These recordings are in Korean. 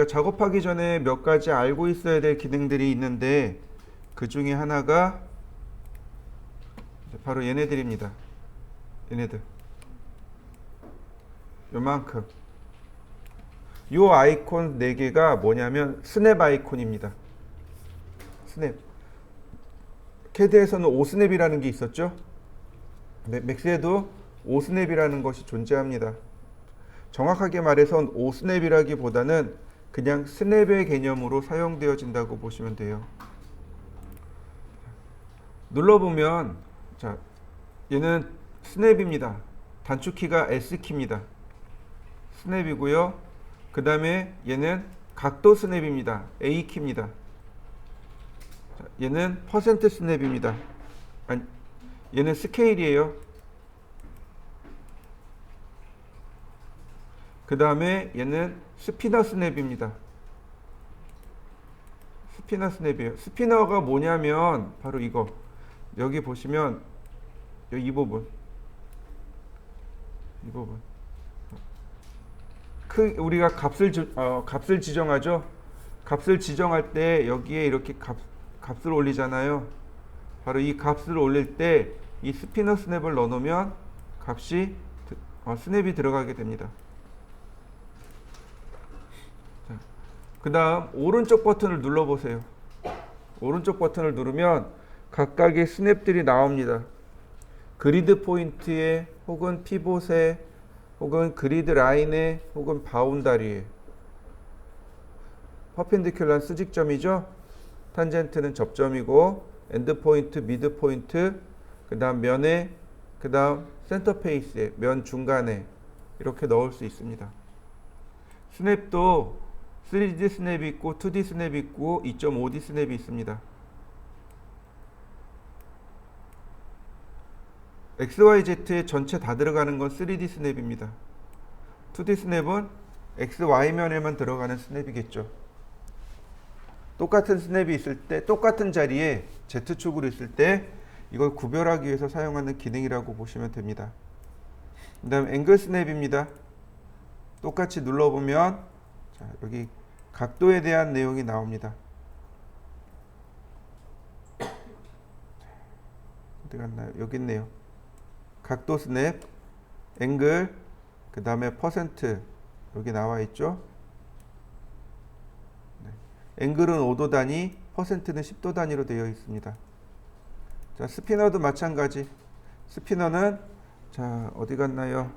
작업하기 전에 몇 가지 알고 있어야 될 기능들이 있는데 그 중에 하나가 바로 얘네들입니다. 얘네들 요만큼 요 아이콘 4개가 뭐냐면 스냅 아이콘입니다. 스냅. 캐드에서는 5스냅이라는 게 있었죠. 맥스에도 5스냅이라는 것이 존재합니다. 정확하게 말해서 5스냅이라기보다는 그냥 스냅의 개념으로 사용되어진다고 보시면 돼요. 눌러보면 자, 얘는 스냅입니다. 단축키가 S키입니다. 스냅이고요. 그 다음에 얘는 각도 스냅입니다. A키입니다. 자, 얘는 퍼센트 스냅입니다. 아니, 얘는 스케일이에요. 그 다음에 얘는 스피너 스냅입니다. 스피너 스냅이에요. 스피너가 뭐냐면 바로 이거. 여기 보시면 이 부분. 이 부분. 우리가 값을 지정하죠. 값을 지정할 때 여기에 이렇게 값을 올리잖아요. 바로 이 값을 올릴 때 이 스피너 스냅을 넣어놓으면 값이 스냅이 들어가게 됩니다. 그 다음 오른쪽 버튼을 눌러보세요. 오른쪽 버튼을 누르면 각각의 스냅들이 나옵니다. 그리드 포인트에 혹은 피봇에 혹은 그리드 라인에 혹은 바운다리에. 퍼펜디큘러는 수직점이죠. 탄젠트는 접점이고 엔드 포인트, 미드 포인트, 그 다음 면에, 그 다음 센터 페이스에, 면 중간에 이렇게 넣을 수 있습니다. 스냅도 3D 스냅이 있고 2D 스냅이 있고 2.5D 스냅이 있습니다. XYZ에 전체 다 들어가는 건 3D 스냅입니다. 2D 스냅은 XY면에만 들어가는 스냅이겠죠. 똑같은 스냅이 있을 때, 똑같은 자리에 Z축으로 있을 때 이걸 구별하기 위해서 사용하는 기능이라고 보시면 됩니다. 그 다음 앵글 스냅입니다. 똑같이 눌러보면 자, 여기 각도에 대한 내용이 나옵니다. 어디 갔나요? 여기 있네요. 각도 스냅, 앵글, 그 다음에 퍼센트 여기 나와 있죠. 앵글은 5도 단위, 퍼센트는 10도 단위로 되어 있습니다. 자, 스피너도 마찬가지. 스피너는 자, 어디 갔나요?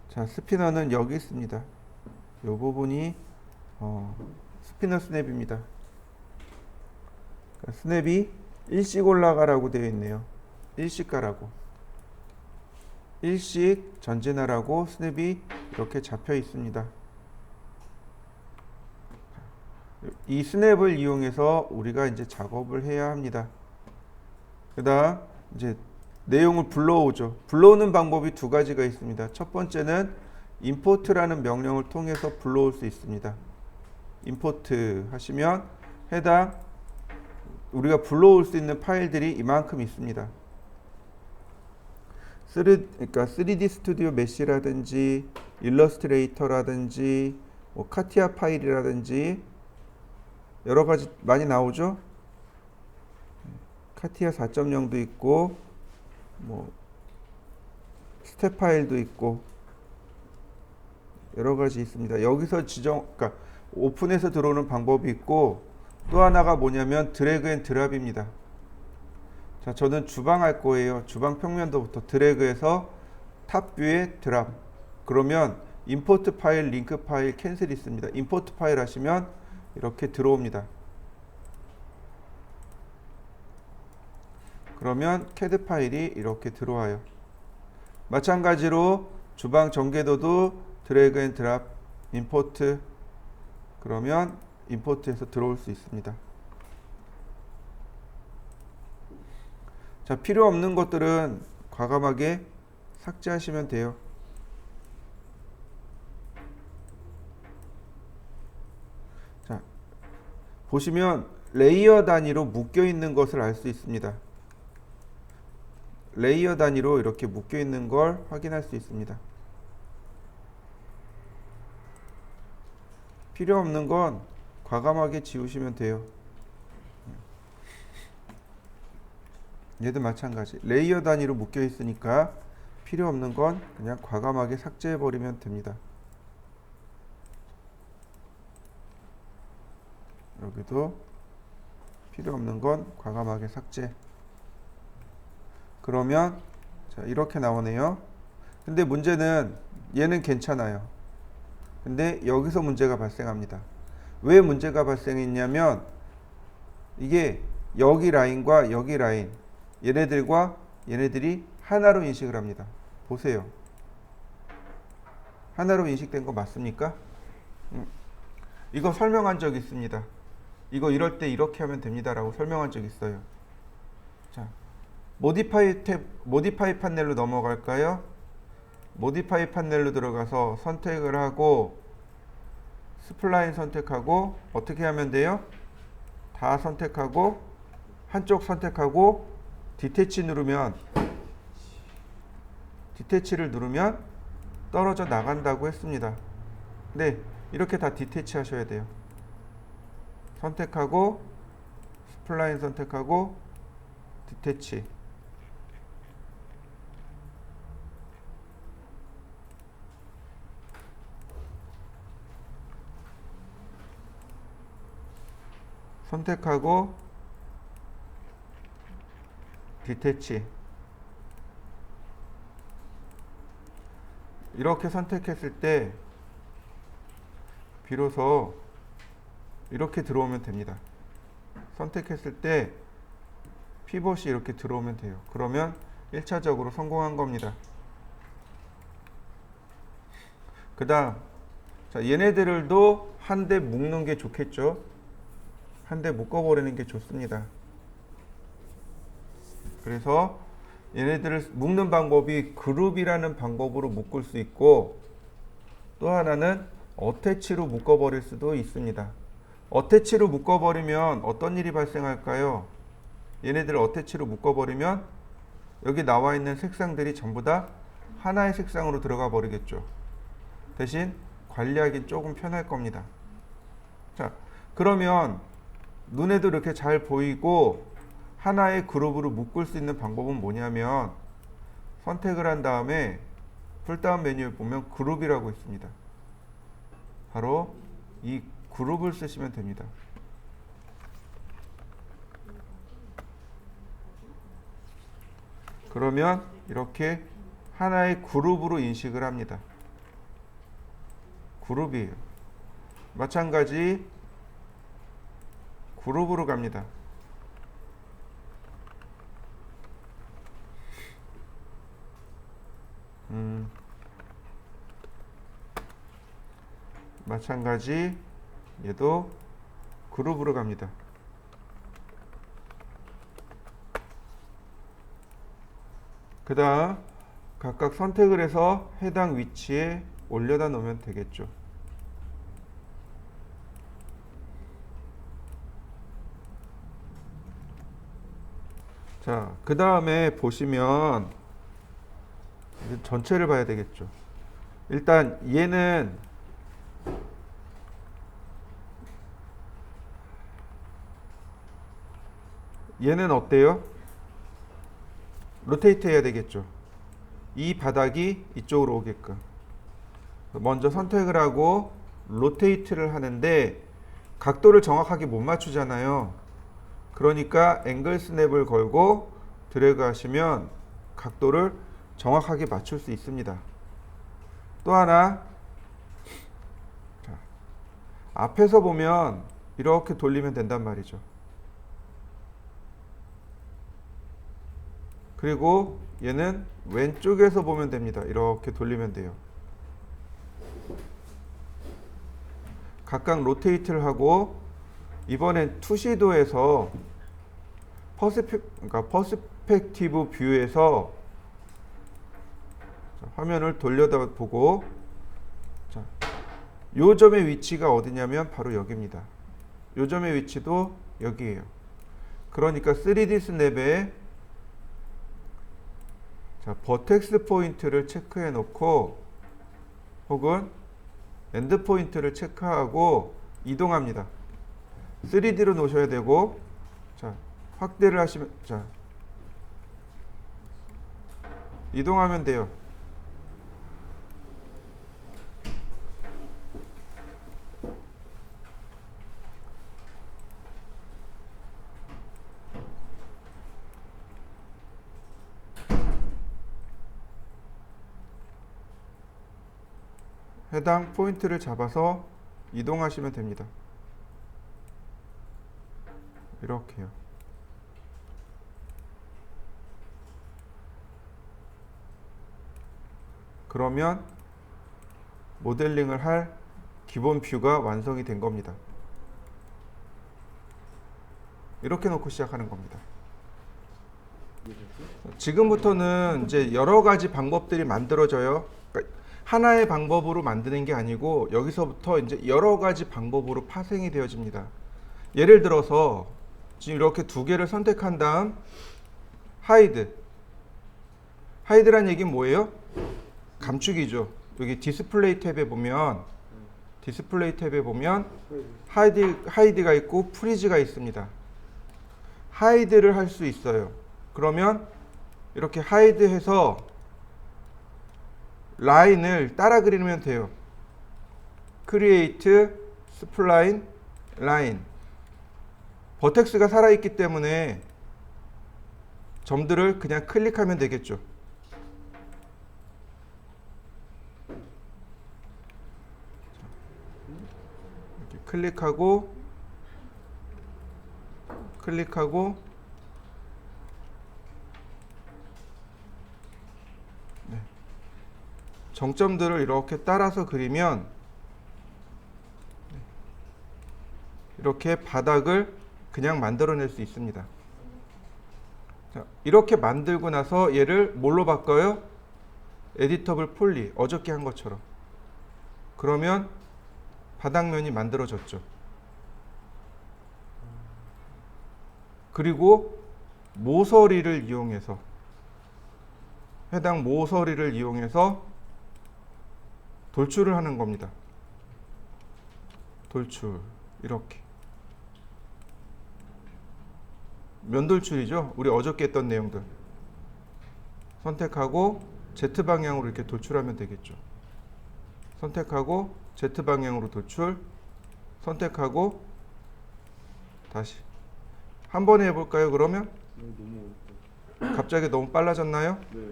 자, 스피너는 여기 있습니다. 이 부분이 스피너 스냅입니다. 스냅이 일씩 올라가라고 되어 있네요. 일씩 가라고. 일씩 전진하라고 스냅이 이렇게 잡혀 있습니다. 이 스냅을 이용해서 우리가 이제 작업을 해야 합니다. 그 다음 이제 내용을 불러오죠. 불러오는 방법이 두 가지가 있습니다. 첫 번째는 import라는 명령을 통해서 불러올 수 있습니다. import 하시면 해당 우리가 불러올 수 있는 파일들이 이만큼 있습니다. 그러니까 3D 스튜디오 메시라든지 일러스트레이터라든지 뭐 카티아 파일이라든지 여러 가지 많이 나오죠. 카티아 4.0도 있고 뭐 스텝 파일도 있고 여러 가지 있습니다. 여기서 그러니까 오픈해서 들어오는 방법이 있고 또 하나가 뭐냐면 드래그 앤 드랍입니다. 자, 저는 주방 할 거예요. 주방 평면도부터 드래그해서 탑 뷰에 드랍. 그러면 임포트 파일, 링크 파일, 캔슬이 있습니다. 임포트 파일 하시면 이렇게 들어옵니다. 그러면 캐드 파일이 이렇게 들어와요. 마찬가지로 주방 전개도도 드래그 앤 드랍, 임포트 그러면 임포트해서 들어올 수 있습니다. 자, 필요 없는 것들은 과감하게 삭제하시면 돼요. 자, 보시면 레이어 단위로 묶여 있는 것을 알 수 있습니다. 레이어 단위로 이렇게 묶여 있는 걸 확인할 수 있습니다. 필요 없는 건 과감하게 지우시면 돼요. 얘도 마찬가지. 레이어 단위로 묶여 있으니까 필요 없는 건 그냥 과감하게 삭제해 버리면 됩니다. 여기도 필요 없는 건 과감하게 삭제. 그러면 자, 이렇게 나오네요. 근데 문제는 얘는 괜찮아요. 근데 여기서 문제가 발생합니다. 왜 문제가 발생했냐면 이게 여기 라인과 여기 라인, 얘네들과 얘네들이 하나로 인식을 합니다. 보세요. 하나로 인식된 거 맞습니까? 이거 설명한 적 있습니다. 이거 이럴 때 이렇게 하면 됩니다 라고 설명한 적 있어요. 자, 모디파이 판넬로 넘어갈까요? 모디파이 판넬로 들어가서 선택을 하고 스플라인 선택하고 어떻게 하면 돼요? 다 선택하고 한쪽 선택하고 디태치를 누르면 떨어져 나간다고 했습니다. 네, 이렇게 다 디태치 하셔야 돼요. 선택하고 스플라인 선택하고 디태치. 선택하고 디태치. 이렇게 선택했을 때 비로소 이렇게 들어오면 됩니다. 선택했을 때 피벗이 이렇게 들어오면 돼요. 그러면 1차적으로 성공한 겁니다. 그 다음 자, 얘네들도 한 대 묶는 게 좋겠죠. 한 대 묶어버리는 게 좋습니다. 그래서 얘네들을 묶는 방법이 그룹이라는 방법으로 묶을 수 있고 또 하나는 어태치로 묶어버릴 수도 있습니다. 어태치로 묶어버리면 어떤 일이 발생할까요? 얘네들을 어태치로 묶어버리면 여기 나와 있는 색상들이 전부 다 하나의 색상으로 들어가 버리겠죠. 대신 관리하기 조금 편할 겁니다. 자, 그러면 눈에도 이렇게 잘 보이고 하나의 그룹으로 묶을 수 있는 방법은 뭐냐면 선택을 한 다음에 풀다운 메뉴에 보면 그룹이라고 있습니다. 바로 이 그룹을 쓰시면 됩니다. 그러면 이렇게 하나의 그룹으로 인식을 합니다. 그룹이에요. 마찬가지 그룹으로 갑니다. 마찬가지 얘도 그룹으로 갑니다. 그 다음 각각 선택을 해서 해당 위치에 올려다 놓으면 되겠죠. 자, 그 다음에 보시면 전체를 봐야 되겠죠. 일단 얘는 어때요? 로테이트 해야 되겠죠. 이 바닥이 이쪽으로 오게끔. 먼저 선택을 하고 로테이트를 하는데 각도를 정확하게 못 맞추잖아요. 그러니까 앵글 스냅을 걸고 드래그 하시면 각도를 정확하게 맞출 수 있습니다. 또 하나, 자, 앞에서 보면 이렇게 돌리면 된단 말이죠. 그리고 얘는 왼쪽에서 보면 됩니다. 이렇게 돌리면 돼요. 각각 로테이트를 하고 이번엔 투시도에서 퍼스펙티브 뷰에서 화면을 돌려다 보고 자, 요 점의 위치가 어디냐면 바로 여기입니다. 요 점의 위치도 여기에요. 그러니까 3D 스냅에 자, 버텍스 포인트를 체크해 놓고 혹은 엔드 포인트를 체크하고 이동합니다. 3D로 놓으셔야 되고, 자, 확대를 하시면, 자, 이동하면 돼요. 해당 포인트를 잡아서 이동하시면 됩니다. 이렇게요. 그러면 모델링을 할 기본 뷰가 완성이 된 겁니다. 이렇게 놓고 시작하는 겁니다. 지금부터는 이제 여러 가지 방법들이 만들어져요. 그러니까 하나의 방법으로 만드는 게 아니고 여기서부터 이제 여러 가지 방법으로 파생이 되어집니다. 예를 들어서 지금 이렇게 두 개를 선택한 다음 하이드. 하이드란 얘기는 뭐예요? 감축이죠. 여기 디스플레이 탭에 보면 하이드가 있고 프리즈가 있습니다. 하이드를 할 수 있어요. 그러면 이렇게 하이드해서 라인을 따라 그리면 돼요. 크리에이트 스플라인 라인. 버텍스가 살아있기 때문에 점들을 그냥 클릭하면 되겠죠. 이렇게 클릭하고 네. 정점들을 이렇게 따라서 그리면 이렇게 바닥을 그냥 만들어낼 수 있습니다. 자, 이렇게 만들고 나서 얘를 뭘로 바꿔요? 에디터블 폴리, 어저께 한 것처럼. 그러면 바닥면이 만들어졌죠. 그리고 모서리를 이용해서 해당 모서리를 이용해서 돌출을 하는 겁니다. 돌출 이렇게 면돌출이죠. 우리 어저께 했던 내용들 선택하고 Z방향으로 이렇게 돌출하면 되겠죠. 선택하고 Z방향으로 돌출, 선택하고 다시 한 번에 해볼까요? 그러면 갑자기 너무 빨라졌나요? 네.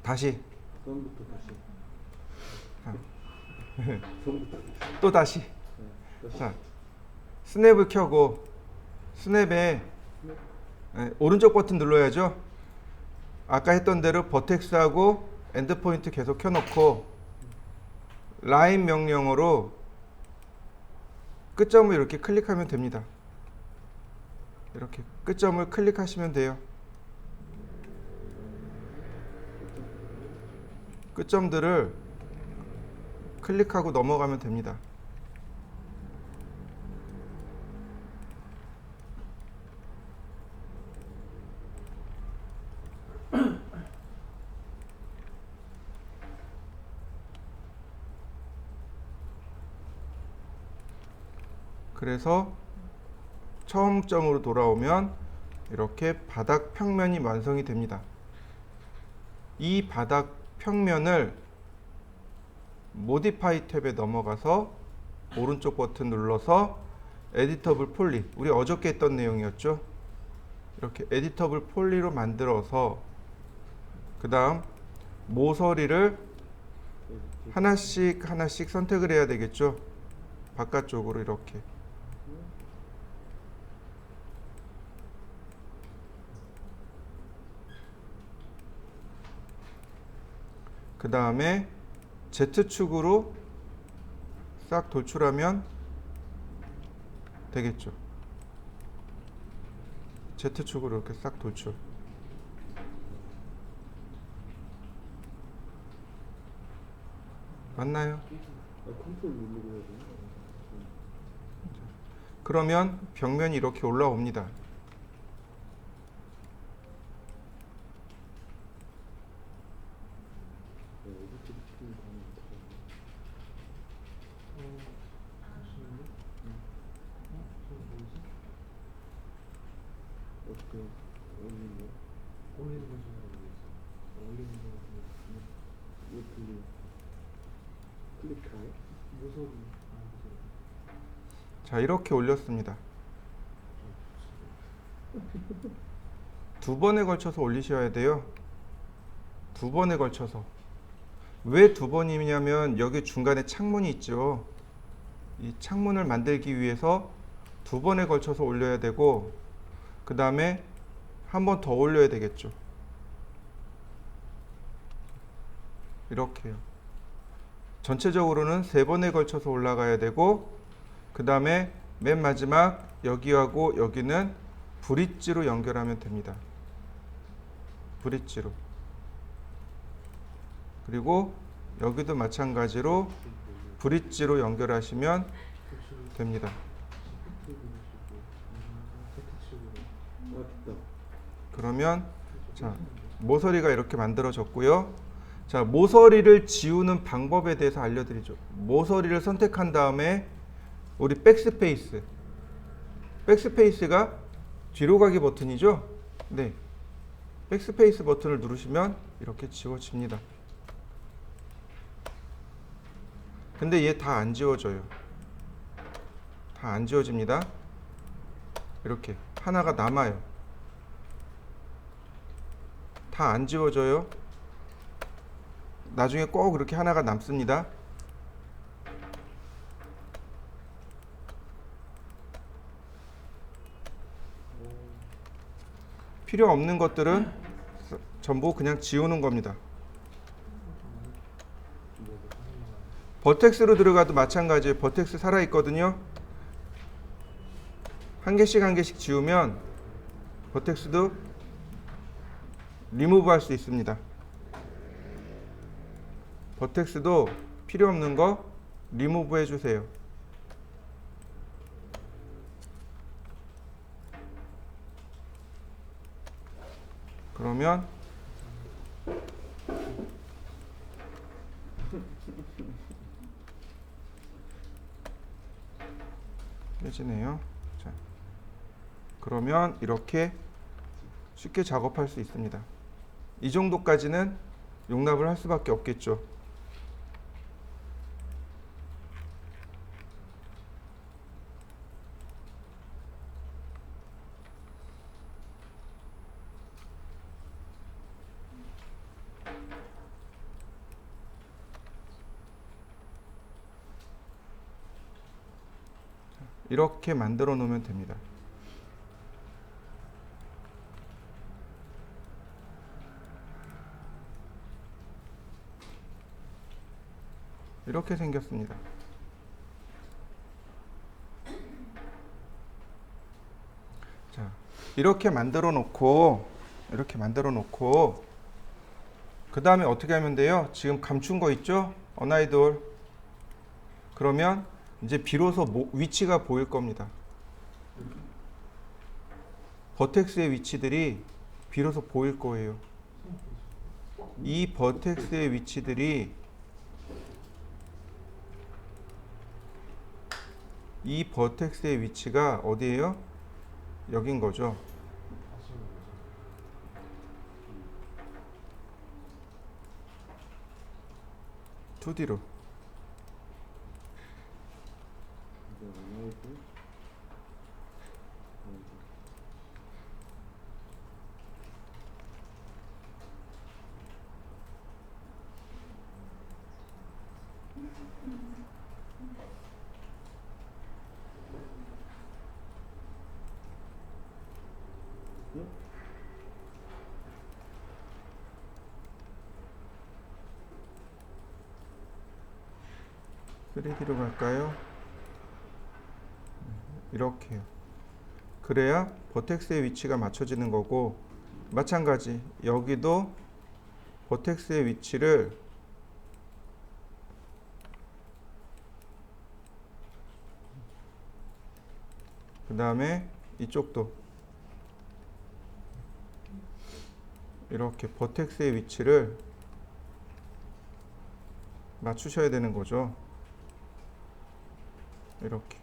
다시 처음부터 다시. 또 다시. 다시. 자, 스냅을 켜고 스냅에 오른쪽 버튼 눌러야죠. 아까 했던 대로 버텍스하고 엔드 포인트 계속 켜놓고 라인 명령어로 끝점을 이렇게 클릭하면 됩니다. 이렇게 끝점을 클릭하시면 돼요. 끝점들을 클릭하고 넘어가면 됩니다. 그래서 처음 점으로 돌아오면 이렇게 바닥 평면이 완성이 됩니다. 이 바닥 평면을 모디파이 탭에 넘어가서 오른쪽 버튼 눌러서 에디터블 폴리, 우리 어저께 했던 내용이었죠. 이렇게 에디터블 폴리로 만들어서 그 다음 모서리를 하나씩 선택을 해야 되겠죠. 바깥쪽으로 이렇게 그 다음에 Z축으로 싹 돌출하면 되겠죠. Z축으로 이렇게 싹 돌출. 맞나요? 컨트롤 누르고 해야 되나? 그러면 벽면이 이렇게 올라옵니다. 어떻게 지금 가는 잠시만요. 어떻게 올리는 거? 올리는 건 잘 모르겠어요. 올리는 건 모르겠어요. 왜 클릭? 클릭하요? 모서리. 아, 모서리. 자, 이렇게 올렸습니다. 두 번에 걸쳐서 올리셔야 돼요. 두 번에 걸쳐서. 왜 두 번이냐면 여기 중간에 창문이 있죠. 이 창문을 만들기 위해서 두 번에 걸쳐서 올려야 되고, 그 다음에 한 번 더 올려야 되겠죠. 이렇게요. 전체적으로는 세 번에 걸쳐서 올라가야 되고, 그 다음에 맨 마지막 여기하고 여기는 브릿지로 연결하면 됩니다. 브릿지로. 그리고 여기도 마찬가지로 브릿지로 연결하시면 됩니다. 아, 됐다. 그러면 자, 모서리가 이렇게 만들어졌고요. 자, 모서리를 지우는 방법에 대해서 알려드리죠. 모서리를 선택한 다음에 우리 백스페이스. 백스페이스가 뒤로 가기 버튼이죠. 네. 백스페이스 버튼을 누르시면 이렇게 지워집니다. 근데 얘 다 안 지워져요. 다 안 지워집니다. 이렇게 하나가 남아요. 다 안 지워져요. 나중에 꼭 그렇게 하나가 남습니다. 필요 없는 것들은 전부 그냥 지우는 겁니다. 버텍스로 들어가도 마찬가지예요. 버텍스 살아있거든요. 한 개씩 지우면 버텍스도 리무브 할 수 있습니다. 버텍스도 필요 없는 거 리무브 해주세요. 그러면 깨지네요. 자, 그러면 이렇게 쉽게 작업할 수 있습니다. 이 정도까지는 용납을 할 수밖에 없겠죠. 이렇게 만들어 놓으면 됩니다. 이렇게 생겼습니다. 자, 이렇게 만들어 놓고 그 다음에 어떻게 하면 돼요? 지금 감춘 거 있죠? 언아이돌. 그러면 이제 비로소 위치가 보일 겁니다. 버텍스의 위치들이 비로소 보일 거예요. 이 버텍스의 위치들이 이 버텍스의 위치가 어디예요? 여긴 거죠. 2D로. 이제 나이트. 응? 3D로 갈까요? 이렇게요. 그래야 버텍스의 위치가 맞춰지는 거고, 마찬가지 여기도 버텍스의 위치를 그 다음에 이쪽도 이렇게 버텍스의 위치를 맞추셔야 되는 거죠. 이렇게.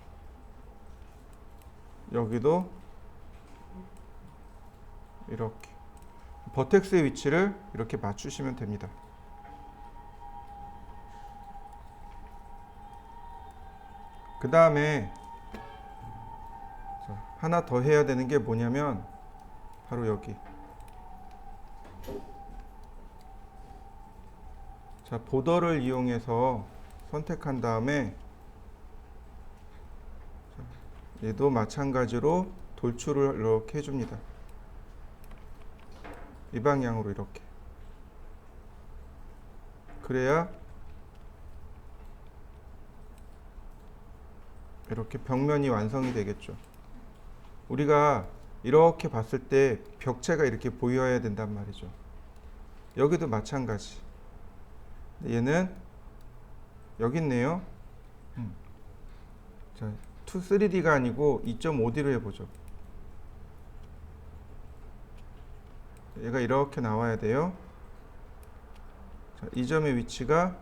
여기도 이렇게. 버텍스의 위치를 이렇게 맞추시면 됩니다. 그 다음에 하나 더 해야 되는 게 뭐냐면 바로 여기. 자, 보더를 이용해서 선택한 다음에 얘도 마찬가지로 돌출을 이렇게 해줍니다. 이 방향으로 이렇게. 그래야 이렇게 벽면이 완성이 되겠죠. 우리가 이렇게 봤을 때 벽체가 이렇게 보여야 된단 말이죠. 여기도 마찬가지. 얘는 여기 있네요. 자, 3D가 아니고 2.5D로 해보죠. 얘가 이렇게 나와야 돼요. 자, 이 점의 위치가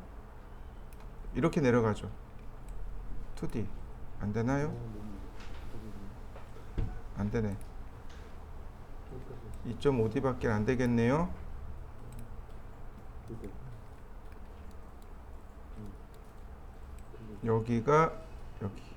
이렇게 내려가죠. 2D 안 되나요? 안 되네. 2.5D밖에 안 되겠네요. 여기가 여기.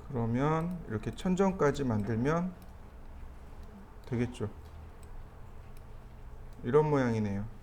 그러면 이렇게 천정까지 만들면 되겠죠. 이런 모양이네요.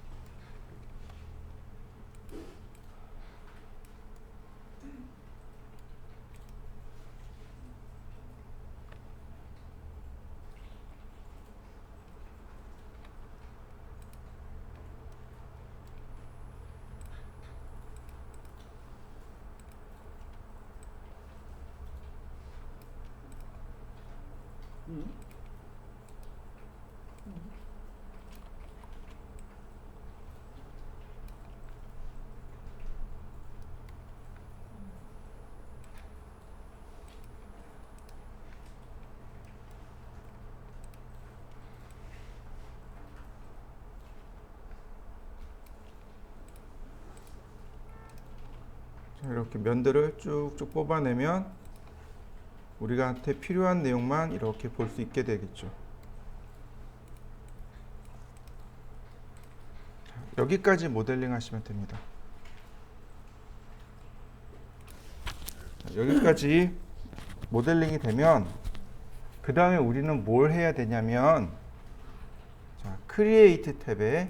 자, 이렇게 면들을 쭉쭉 뽑아내면 우리한테 필요한 내용만 이렇게 볼 수 있게 되겠죠. 자, 여기까지 모델링 하시면 됩니다. 자, 여기까지 모델링이 되면 그 다음에 우리는 뭘 해야 되냐면, 자, 크리에이트 탭에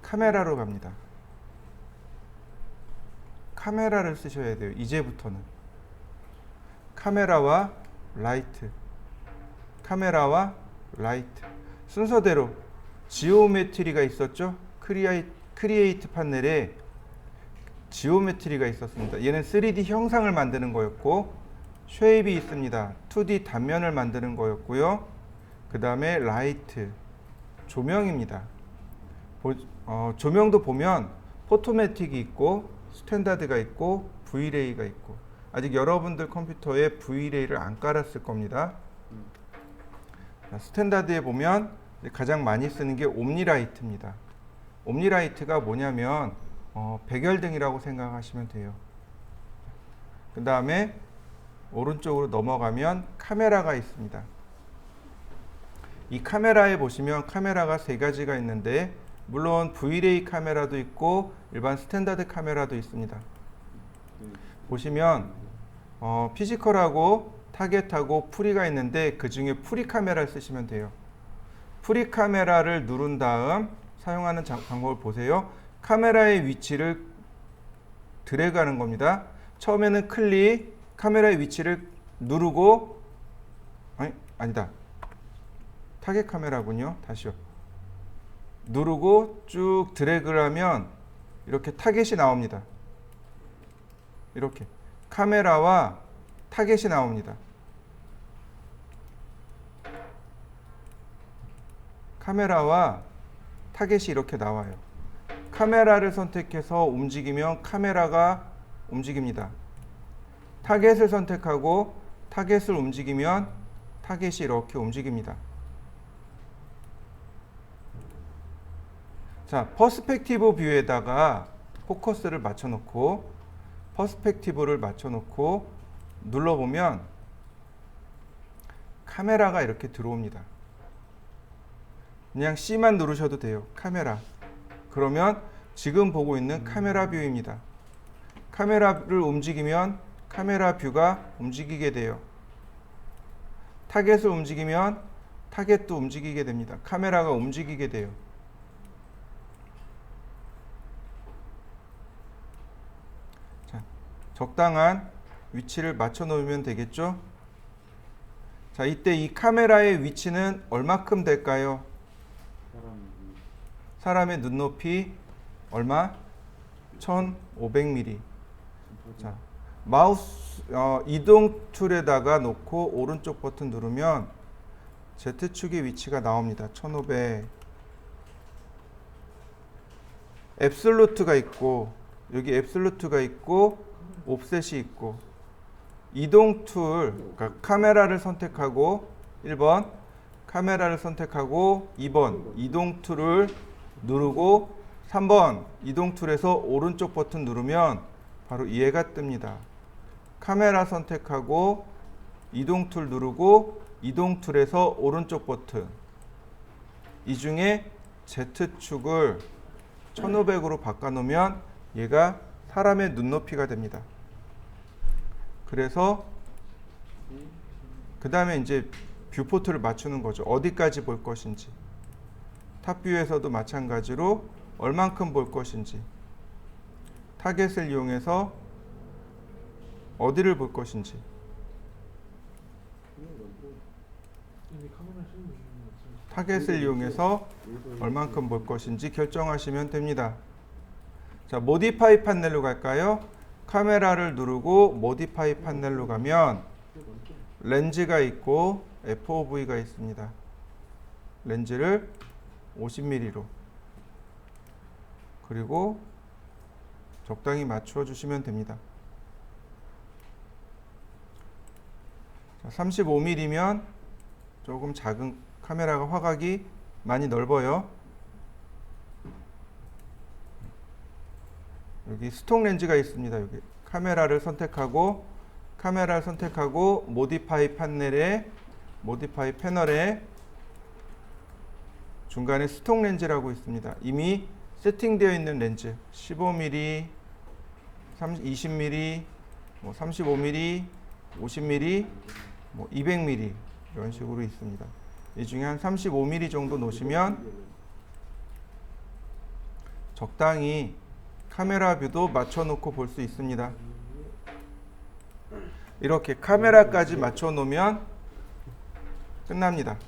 카메라로 갑니다. 카메라를 쓰셔야 돼요. 이제부터는 카메라와 라이트, 카메라와 라이트 순서대로. 지오메트리가 있었죠. 크리에이트 판넬에 지오메트리가 있었습니다. 얘는 3D 형상을 만드는 거였고, 쉐입이 있습니다. 2D 단면을 만드는 거였고요. 그 다음에 라이트, 조명입니다. 조명도 보면 포토매틱이 있고 스탠다드가 있고 V레이가 있고, 아직 여러분들 컴퓨터에 V레이를 안 깔았을 겁니다. 스탠다드에 보면 가장 많이 쓰는 게 옴니라이트입니다. 옴니라이트가 뭐냐면 백열등이라고 생각하시면 돼요. 그 다음에 오른쪽으로 넘어가면 카메라가 있습니다. 이 카메라에 보시면 카메라가 세 가지가 있는데, 물론 V레이 카메라도 있고 일반 스탠다드 카메라도 있습니다. 보시면 피지컬하고 타겟하고 프리가 있는데, 그 중에 프리 카메라를 쓰시면 돼요. 프리 카메라를 누른 다음 사용하는 방법을 보세요. 카메라의 위치를 드래그하는 겁니다. 처음에는 클릭, 카메라의 위치를 누르고, 아니다. 타겟 카메라군요. 다시요. 누르고 쭉 드래그를 하면 이렇게 타겟이 나옵니다. 이렇게 카메라와 타겟이 나옵니다. 카메라와 타겟이 이렇게 나와요. 카메라를 선택해서 움직이면 카메라가 움직입니다. 타겟을 선택하고 타겟을 움직이면 타겟이 이렇게 움직입니다. 자, 퍼스펙티브 뷰에다가 포커스를 맞춰놓고 퍼스펙티브를 맞춰놓고 눌러보면 카메라가 이렇게 들어옵니다. 그냥 C만 누르셔도 돼요. 카메라. 그러면 지금 보고 있는 카메라 뷰입니다. 카메라를 움직이면 카메라 뷰가 움직이게 돼요. 타겟을 움직이면 타겟도 움직이게 됩니다. 카메라가 움직이게 돼요. 자, 적당한 위치를 맞춰 놓으면 되겠죠? 자, 이때 이 카메라의 위치는 얼마큼 될까요? 사람의 눈높이 얼마? 1500mm. 자, 마우스 이동 툴에다가 놓고 오른쪽 버튼 누르면 Z축의 위치가 나옵니다. 1500. 앱솔루트가 있고, 여기 앱솔루트가 있고 옵셋이 있고, 이동 툴, 그러니까 카메라를 선택하고 1번, 카메라를 선택하고 2번 이동 툴을 누르고 3번 이동 툴에서 오른쪽 버튼 누르면 바로 얘가 뜹니다. 카메라 선택하고 이동 툴 누르고 이동 툴에서 오른쪽 버튼, 이 중에 Z축을 1500으로 바꿔놓으면 얘가 사람의 눈높이가 됩니다. 그래서 그 다음에 이제 뷰포트를 맞추는 거죠. 어디까지 볼 것인지. 탑뷰에서도 마찬가지로 얼만큼 볼 것인지, 타겟을 이용해서 어디를 볼 것인지. 이미 카메라 쓰는 거 있는 타겟을 이용해서 얼만큼 볼 것인지 결정하시면 됩니다. 자, 모디파이 판넬로 갈까요? 카메라를 누르고 모디파이 판넬로 가면 렌즈가 있고 FOV가 있습니다. 렌즈를 50mm로, 그리고 적당히 맞추어 주시면 됩니다. 35mm면 조금 작은, 카메라가 화각이 많이 넓어요. 여기 스톡 렌즈가 있습니다. 여기 카메라를 선택하고 모디파이 패널에 중간에 스톡 렌즈라고 있습니다. 이미 세팅되어 있는 렌즈 15mm, 20mm, 35mm, 50mm, 200mm 이런 식으로 있습니다. 이 중에 한 35mm 정도 놓으시면 적당히 카메라 뷰도 맞춰놓고 볼 수 있습니다. 이렇게 카메라까지 맞춰 놓으면 끝납니다.